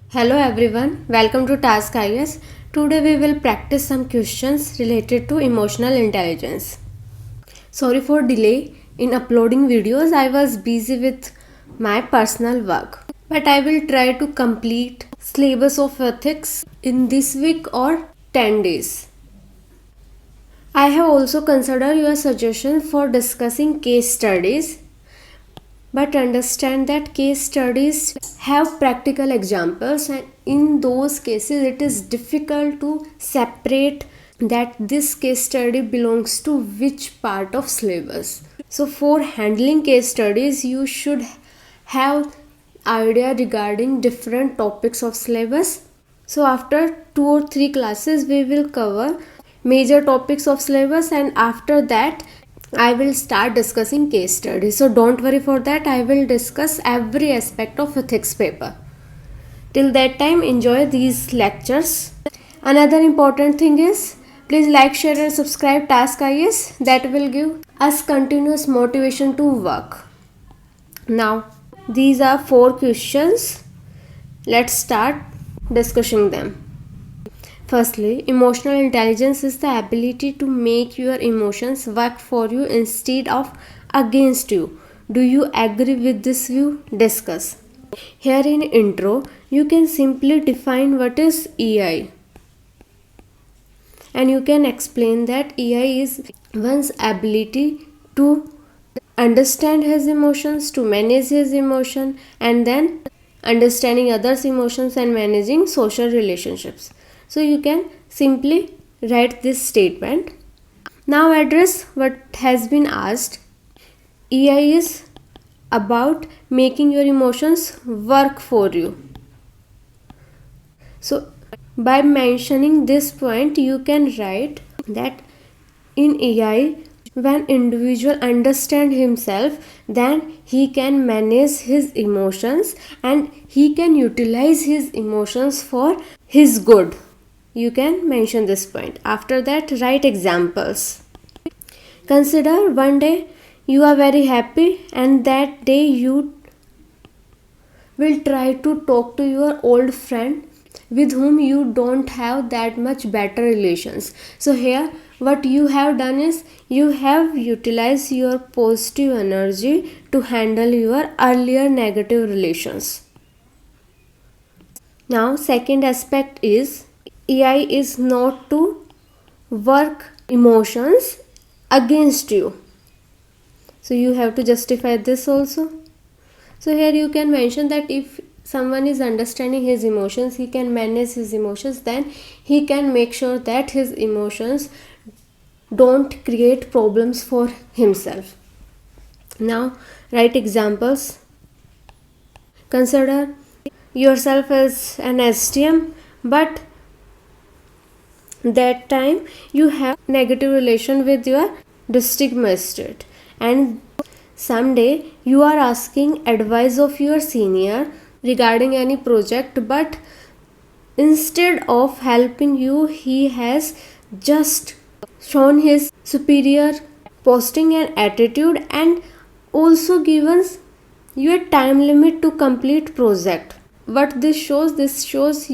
Hello everyone, welcome to Task IS. Today we will practice some questions related to emotional intelligence. Sorry for delay in uploading videos. I was busy with my personal work. But I will try to complete syllabus of ethics in this week or 10 days. I have also considered your suggestion for discussing case studies, but understand that case studies have practical examples, and in those cases it is difficult to separate that this case study belongs to which part of syllabus. So for handling case studies you should have idea regarding different topics of syllabus. So after 2 or 3 classes we will cover major topics of syllabus, and after that I will start discussing case studies. So don't worry for that. I will discuss every aspect of ethics paper. Till that time, enjoy these lectures. Another important thing is please like, share, and subscribe Task IS. That will give us continuous motivation to work. Now, these are 4 questions. Let's start discussing them. Firstly, emotional intelligence is the ability to make your emotions work for you instead of against you. Do you agree with this view? Discuss. Here in intro, you can simply define what is EI. And you can explain that EI is one's ability to understand his emotions, to manage his emotion, and then understanding others' emotions and managing social relationships. So you can simply write this statement. Now address what has been asked. EI is about making your emotions work for you. So by mentioning this point you can write that in EI, when individual understand himself, then he can manage his emotions and he can utilize his emotions for his good. You can mention this point. After that, write examples. Consider one day you are very happy, and that day you will try to talk to your old friend with whom you don't have that much better relations. So here what you have done is you have utilized your positive energy to handle your earlier negative relations. Now second aspect is EI is not to work emotions against you. So you have to justify this also. So here you can mention that if someone is understanding his emotions, he can manage his emotions, then he can make sure that his emotions don't create problems for himself. Now write examples. Consider yourself as an STM, but that time you have negative relation with your district magistrate, and someday you are asking advice of your senior regarding any project, but instead of helping you he has just shown his superior posting and attitude, and also given you a time limit to complete project. What this shows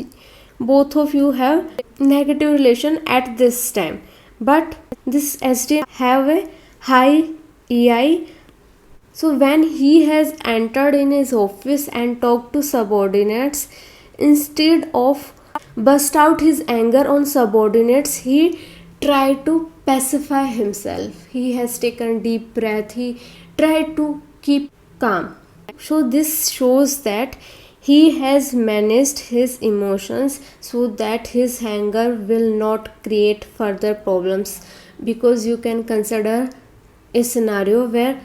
both of you have negative relation at this time, but this SDM have a high EI. So when he has entered in his office and talked to subordinates, instead of burst out his anger on subordinates, he tried to pacify himself. He has taken deep breath. He tried to keep calm. So this shows that he has managed his emotions so that his anger will not create further problems. Because you can consider a scenario where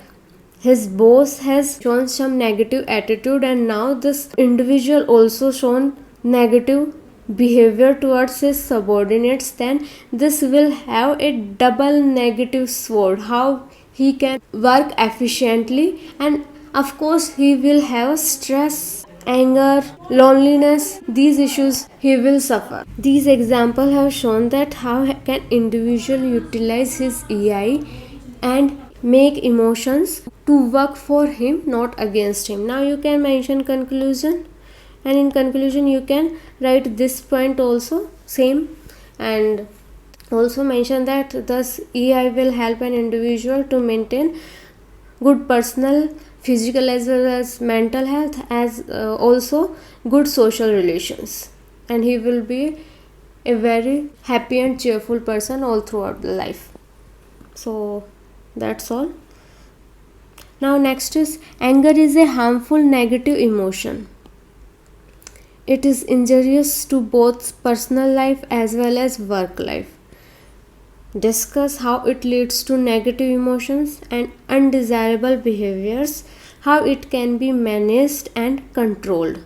his boss has shown some negative attitude, and now this individual also shown negative behavior towards his subordinates, then this will have a double negative sword. How he can work efficiently, and of course he will have stress, anger, loneliness. These issues he will suffer. These examples have shown that how can individual utilize his EI and make emotions to work for him, not against him. Now you can mention conclusion. And in conclusion, you can write this point also same, and also mention that thus EI will help an individual to maintain good personal, physical as well as mental health, as also good social relations, and he will be a very happy and cheerful person all throughout the life. So that's all. Now next is anger is a harmful negative emotion. It is injurious to both personal life as well as work life. Discuss how it leads to negative emotions and undesirable behaviors, how it can be managed and controlled.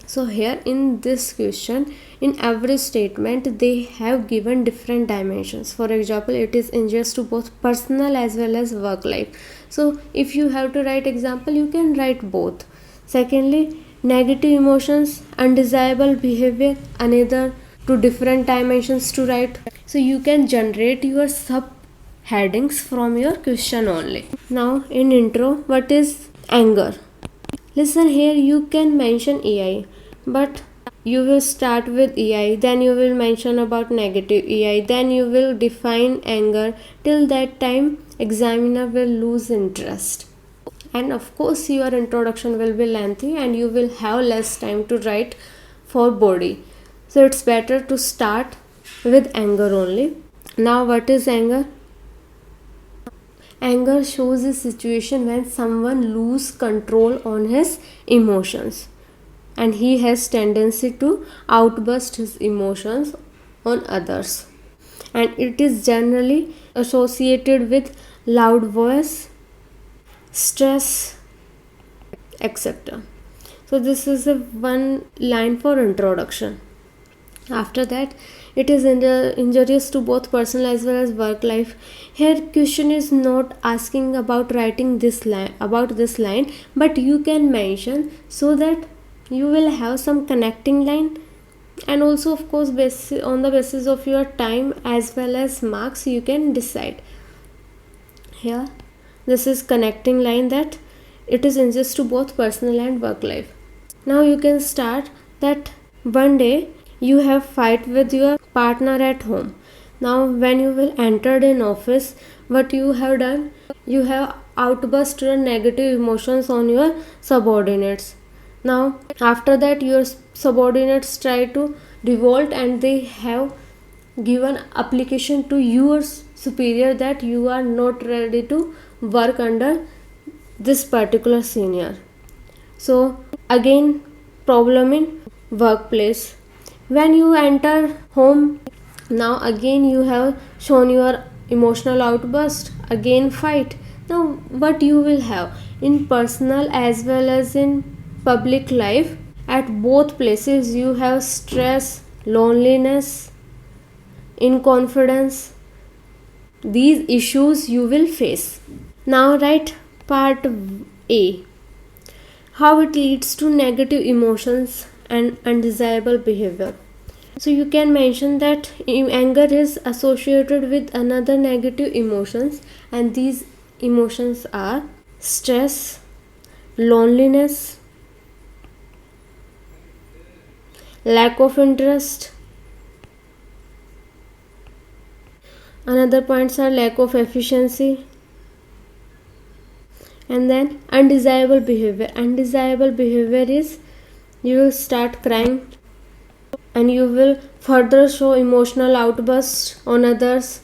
So here in this question, in every statement they have given different dimensions. For example, it is injurious to both personal as well as work life. So if you have to write example, you can write both. Secondly, negative emotions, undesirable behavior, another two different dimensions to write. So you can generate your sub headings from your question only. Now in intro, what is anger? Listen here, you can mention EI, but you will start with EI, then you will mention about negative EI, then you will define anger. Till that time, examiner will lose interest. And of course, your introduction will be lengthy and you will have less time to write for body. So it's better to start with anger only. Now, what is anger? Anger shows a situation when someone loses control on his emotions and he has tendency to outburst his emotions on others, and it is generally associated with loud voice, stress, etc. So this is a one line for introduction. After that, it is injurious to both personal as well as work life. Here question is not asking about writing this line, but you can mention so that you will have some connecting line, and also of course on the basis of your time as well as marks you can decide. Here this is connecting line that it is injurious to both personal and work life. Now you can start that one day you have fight with your partner at home. Now when you will enter in office, what you have done, you have outburst your negative emotions on your subordinates. Now after that your subordinates try to revolt and they have given application to your superior that you are not ready to work under this particular senior. So again problem in workplace. When you enter home, now again you have shown your emotional outburst, again fight. Now what you will have in personal as well as in public life, at both places you have stress, loneliness, inconfidence. These issues you will face. Now write part A, how it leads to negative emotions and undesirable behavior. So you can mention that anger is associated with another negative emotions, and these emotions are stress, loneliness, lack of interest. Another points are lack of efficiency, and then undesirable behavior. Undesirable behavior is you will start crying and you will further show emotional outbursts on others,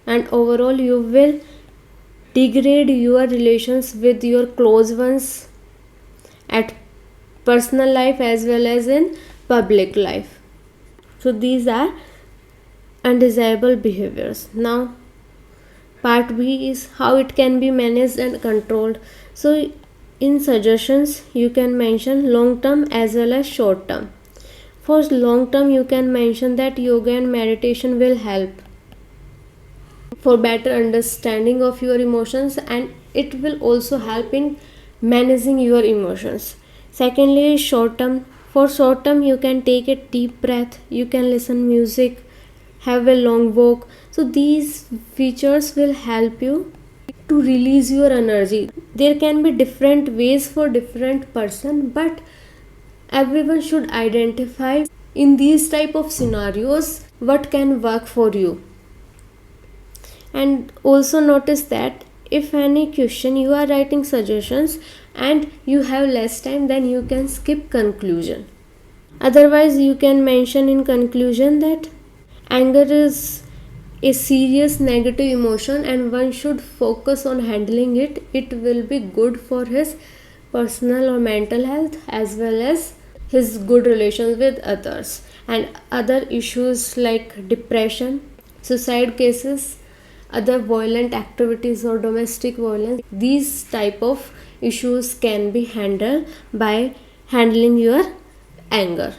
and overall you will degrade your relations with your close ones at personal life as well as in public life. So these are undesirable behaviors. Now part B is how it can be managed and controlled. So in suggestions you can mention long term as well as short term. For long term you can mention that yoga and meditation will help for better understanding of your emotions, and it will also help in managing your emotions. Secondly, short term. For short term you can take a deep breath, you can listen music, have a long walk. So these features will help you to release your energy. There can be different ways for different person, but everyone should identify in these type of scenarios what can work for you. And also notice that if any question you are writing suggestions and you have less time, then you can skip conclusion. Otherwise you can mention in conclusion that anger is a serious negative emotion and one should focus on handling it. It will be good for his personal or mental health as well as his good relations with others. And other issues like depression, suicide cases, other violent activities or domestic violence, these type of issues can be handled by handling your anger.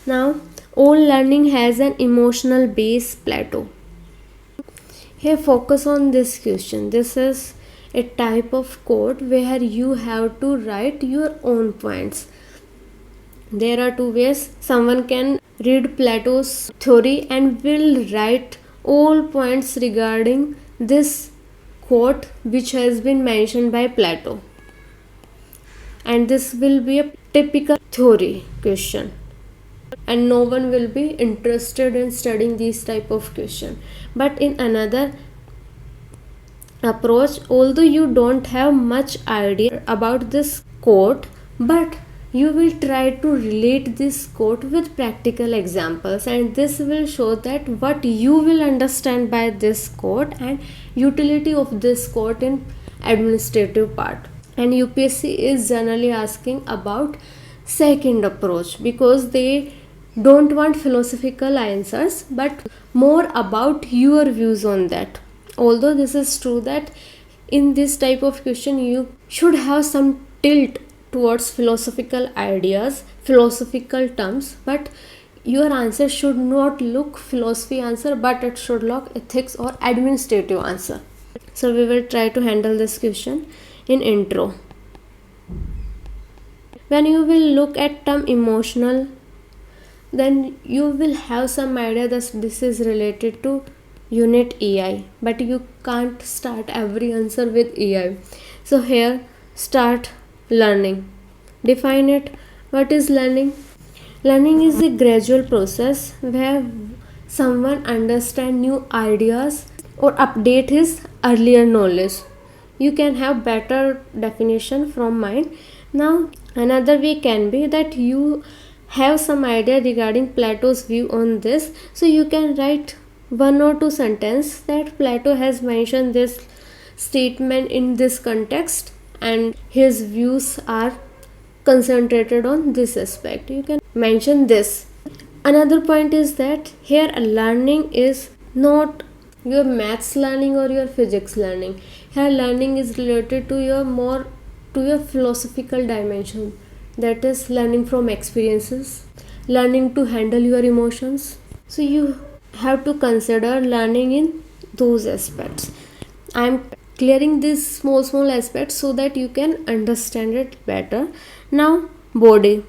Now, all learning has an emotional base plateau. Here focus on this question. This is a type of code where you have to write your own points. There are two ways. Someone can read Plato's theory and will write all points regarding this quote which has been mentioned by Plato. And this will be a typical theory question. And no one will be interested in studying these type of question. But in another approach, although you don't have much idea about this quote, but you will try to relate this quote with practical examples, and this will show that what you will understand by this quote and utility of this quote in administrative part. And UPSC is generally asking about second approach because they don't want philosophical answers but more about your views on that. Although this is true that in this type of question you should have some tilt towards philosophical ideas, philosophical terms, but your answer should not look philosophy answer but it should look ethics or administrative answer. So we will try to handle this question in intro. When you will look at term emotional, then you will have some idea that this is related to unit EI, but you can't start every answer with EI. So here start learning. Define it. What is learning? Learning is a gradual process where someone understands new ideas or update his earlier knowledge. You can have better definition from mine. Now another way can be that you have some idea regarding Plato's view on this, so you can write one or two sentences that Plato has mentioned this statement in this context and his views are concentrated on this aspect. You can mention this. Another point is that here learning is not your maths learning or your physics learning. Here learning is related to your philosophical dimension, that is learning from experiences, learning to handle your emotions. So you have to consider learning in those aspects. I am clearing these small aspects so that you can understand it better. Now body.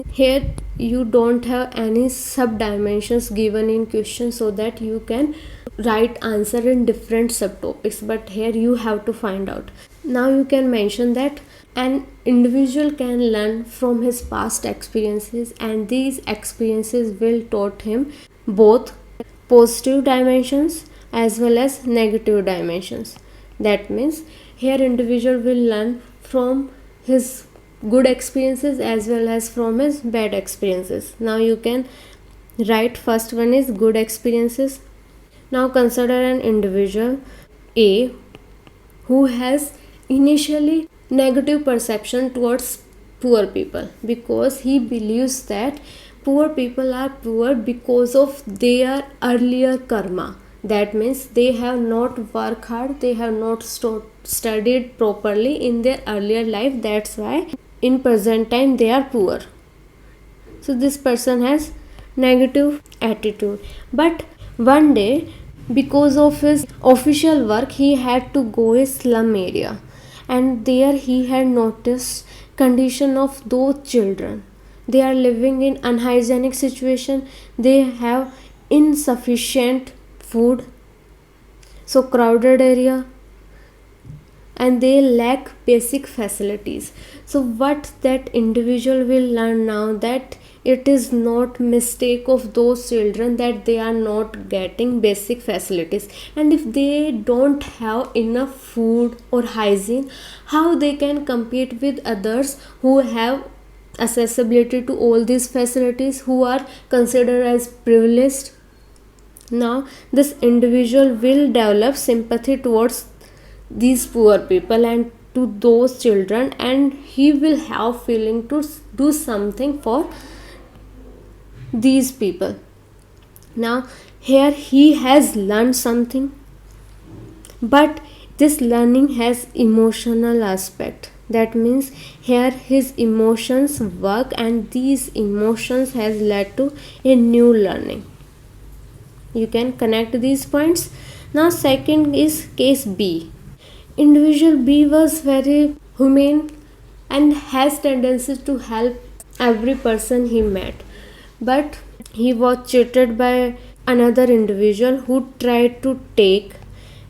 Here you don't have any sub dimensions given in question so that you can write answer in different subtopics, but here you have to find out. Now you can mention that an individual can learn from his past experiences and these experiences will taught him both positive dimensions as well as negative dimensions. That means here individual will learn from his good experiences as well as from his bad experiences. Now you can write first one is good experiences. Now consider an individual A who has initially negative perception towards poor people because he believes that poor people are poor because of their earlier karma. That means they have not worked hard, they have not studied properly in their earlier life. That's why in present time they are poor. So this person has negative attitude. But one day, because of his official work, he had to go a slum area, and there he had noticed condition of those children. They are living in unhygienic situation. They have insufficient food, so crowded area. and they lack basic facilities. So what that individual will learn now, that it is not mistake of those children that they are not getting basic facilities, and if they don't have enough food or hygiene, how they can compete with others who have accessibility to all these facilities, who are considered as privileged. Now this individual will develop sympathy towards these poor people and to those children, and he will have feeling to do something for these people. Now here he has learned something, but this learning has emotional aspect. That means here his emotions work, and these emotions has led to a new learning. You can connect these points. Now second is case B. Individual B was very humane and has tendency to help every person he met, but he was cheated by another individual who tried to take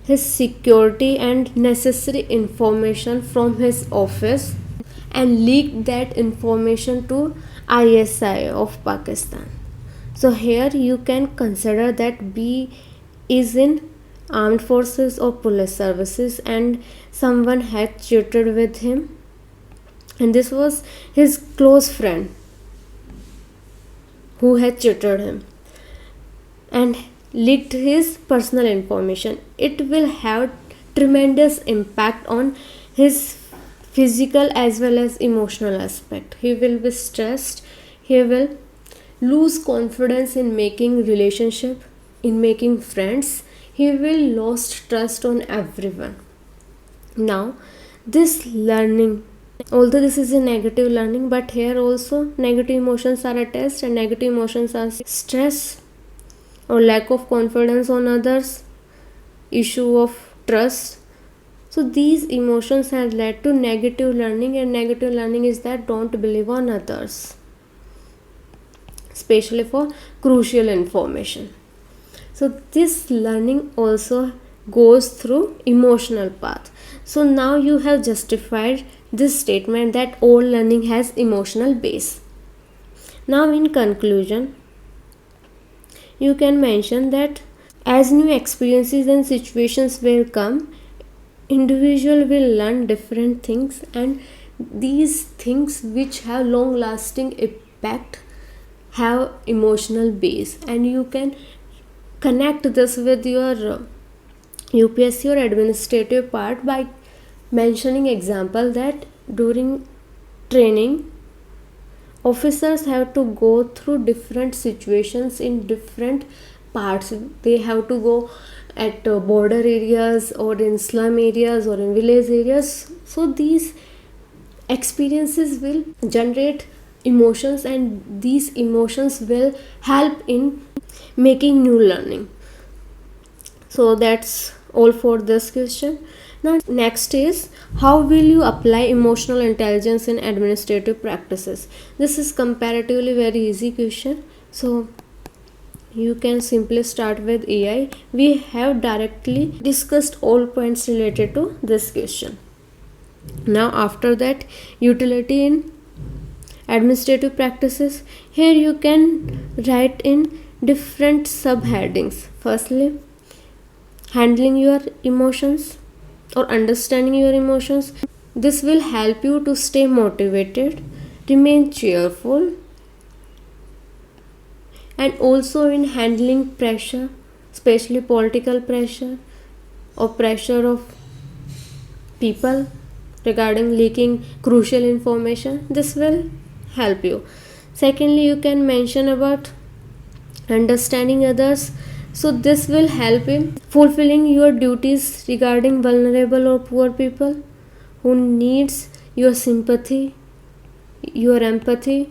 his security and necessary information from his office and leaked that information to ISI of Pakistan. So here you can consider that B is in armed forces or police services, and someone had cheated with him, and this was his close friend who had cheated him and leaked his personal information. It will have tremendous impact on his physical as well as emotional aspect. He will be stressed, he will lose confidence in making relationship, in making friends, he will lost trust on everyone. Now this learning, although this is a negative learning, but here also negative emotions are attached, and negative emotions are stress or lack of confidence on others, issue of trust. So these emotions have led to negative learning, and negative learning is that don't believe on others, especially for crucial information. So this learning also goes through emotional path. So now you have justified this statement that all learning has emotional base. Now in conclusion, you can mention that as new experiences and situations will come, individual will learn different things, and these things which have long lasting impact have emotional base, and you can connect this with your UPSC or administrative part by mentioning example that during training officers have to go through different situations in different parts. They have to go at border areas or in slum areas or in village areas. So these experiences will generate emotions, and these emotions will help in making new learning. So that's all for this question. Now next is, how will you apply emotional intelligence in administrative practices? This is comparatively very easy question, so you can simply start with AI. We have directly discussed all points related to this question. Now after that, utility in administrative practices, here you can write in different subheadings. Firstly, handling your emotions or understanding your emotions. This will help you to stay motivated, remain cheerful, and also in handling pressure, especially political pressure or pressure of people regarding leaking crucial information. This will help you. Secondly, you can mention about understanding others. So this will help in fulfilling your duties regarding vulnerable or poor people who needs your sympathy, your empathy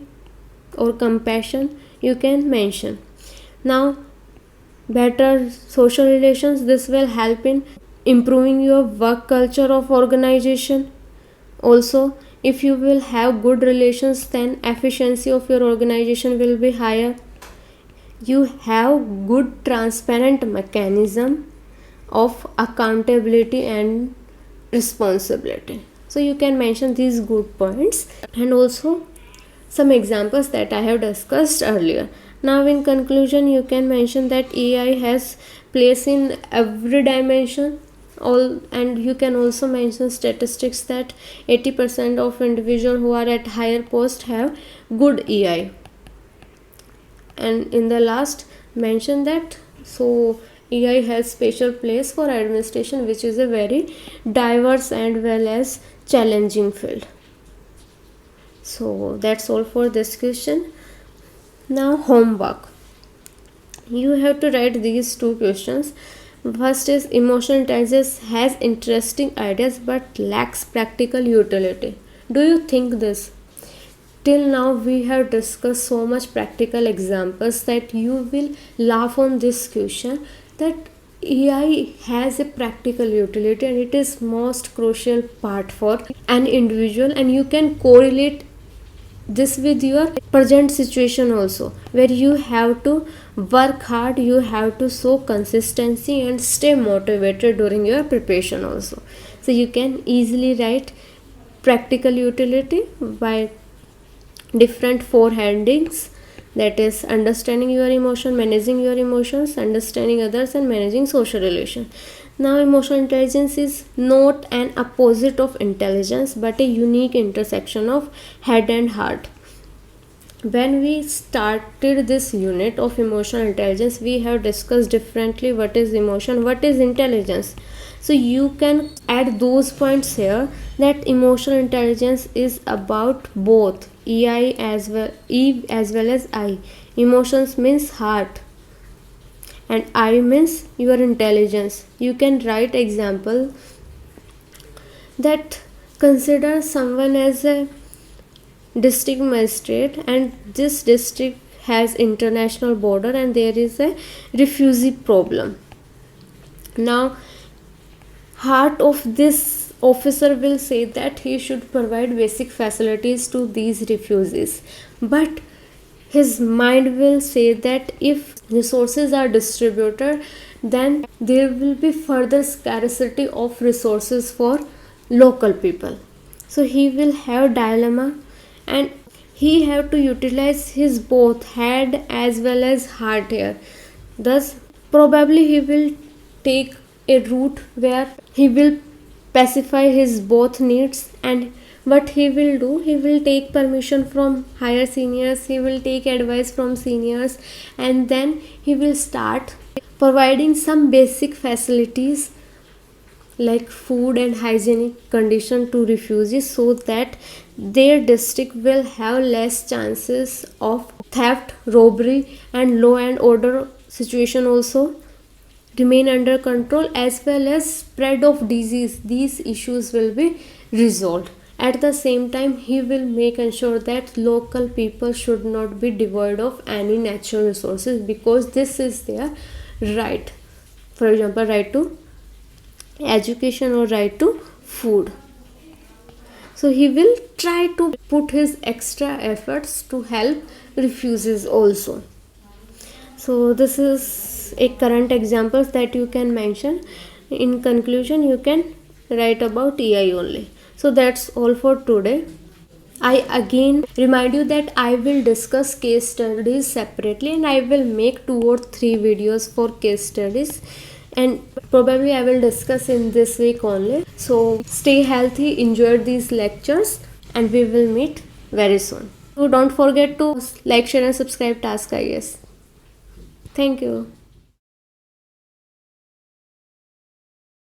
or compassion. You can mention. Now better social relations, this will help in improving your work culture of organization. Also, if you will have good relations, then efficiency of your organization will be higher. You have good transparent mechanism of accountability and responsibility. So you can mention these good points and also some examples that I have discussed earlier. Now in conclusion, you can mention that AI has place in every dimension. All, and you can also mention statistics that 80% of individuals who are at higher post have good AI. And in the last, mention that so AI has special place for administration, which is a very diverse and well as challenging field. So that's all for this question. Now homework. You have to write these two questions. First is emotional intelligence has interesting ideas but lacks practical utility. Do you think this? Till now we have discussed so much practical examples that you will laugh on this question, that AI has a practical utility and it is most crucial part for an individual, and you can correlate this with your present situation also, where you have to work hard, you have to show consistency and stay motivated during your preparation also. So you can easily write practical utility by different four headings, that is understanding your emotion, managing your emotions, understanding others, and managing social relations. Now emotional intelligence is not an opposite of intelligence but a unique intersection of head and heart. When we started this unit of emotional intelligence, we have discussed differently what is emotion, what is intelligence. So you can add those points here, that emotional intelligence is about both EI as well, E as well as I. Emotions means heart and I means your intelligence. You can write example that consider someone as a district magistrate, and this district has international border and there is a refugee problem. Now heart of this officer will say that he should provide basic facilities to these refugees, but his mind will say that if resources are distributed, then there will be further scarcity of resources for local people. So he will have dilemma, and he have to utilize his both head as well as heart here. Thus probably he will take a route where he will pacify his both needs, and what he will do, he will take permission from higher seniors, he will take advice from seniors, and then he will start providing some basic facilities like food and hygienic condition to refugees, so that their district will have less chances of theft, robbery, and law and order situation also remain under control, as well as spread of disease. These issues will be resolved. At the same time, he will make ensure that local people should not be devoid of any natural resources, because this is their right. For example, right to education or right to food. So he will try to put his extra efforts to help refugees also. So this is a current examples that you can mention. In conclusion, you can write about AI only. So that's all for today. I again remind you that I will discuss case studies separately, and I will make 2 or 3 videos for case studies, and probably I will discuss in this week only. So stay healthy, enjoy these lectures, and we will meet very soon. So don't forget to like, share and subscribe Task IAS. Thank you.